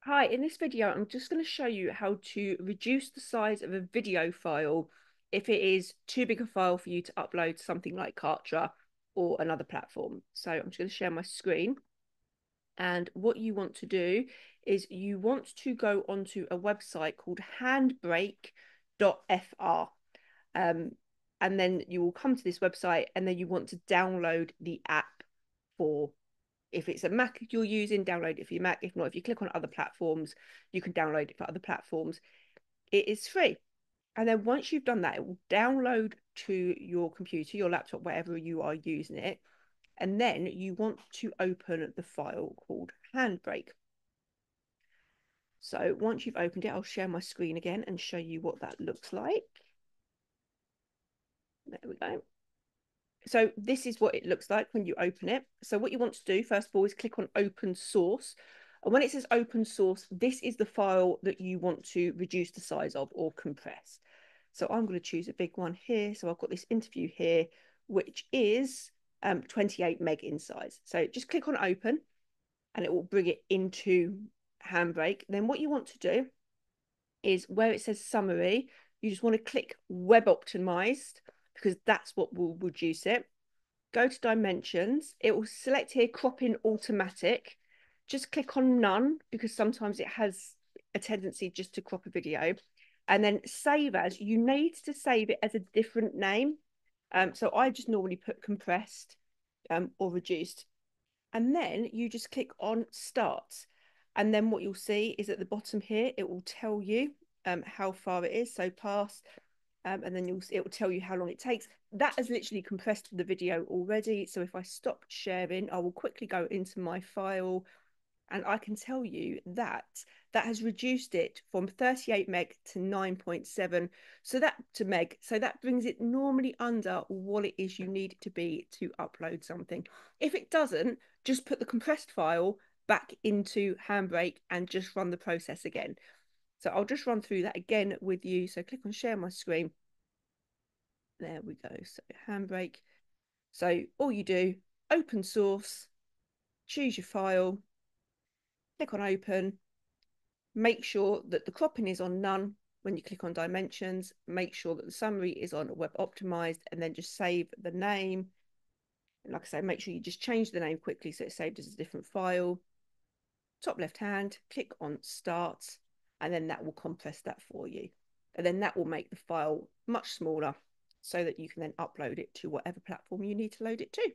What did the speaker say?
Hi, in this video, I'm just going to show you how to reduce the size of a video file if it is too big a file for you to upload to something like Kartra or another platform. So I'm just going to share my screen. And what you want to do is you want to go onto a website called handbrake.fr. Um, and then you will come to this website and then you want to download the app for if it's a Mac you're using, download it for your Mac. If not, if you click on other platforms, you can download it for other platforms. It is free. And then once you've done that, it will download to your computer, your laptop, wherever you are using it. And then you want to open the file called Handbrake. So once you've opened it, I'll share my screen again and show you what that looks like. There we go. So this is what it looks like when you open it. So what you want to do, first of all, is click on open source. And when it says open source, this is the file that you want to reduce the size of or compress. So I'm going to choose a big one here. So I've got this interview here, which is 28 meg in size. So just click on open and it will bring it into Handbrake. Then what you want to do is where it says summary, you just want to click web optimized because that's what will reduce it. Go to dimensions. It will select here crop in automatic. Just click on none because sometimes it has a tendency just to crop a video. And then save as, you need to save it as a different name. So I just normally put compressed or reduced. And then you just click on start. And then what you'll see is at the bottom here, it will tell you how far it is. So past, and then it will tell you how long it takes. That has literally compressed the video already. So if I stop sharing, I will quickly go into my file and I can tell you that that has reduced it from 38 meg to 9.7 so that brings it normally under what it is you need it to be to upload something. If it doesn't, just put the compressed file back into Handbrake and just run the process again. So I'll just run through that again with you. So click on share my screen. There we go. So Handbrake. So all you do, open source, choose your file, click on open, make sure that the cropping is on none when you click on dimensions, make sure that the summary is on web optimized, and then just save the name. And like I say, make sure you just change the name quickly so it's saved as a different file. Top left hand, click on start, and then that will compress that for you. And then that will make the file much smaller so that you can then upload it to whatever platform you need to load it to.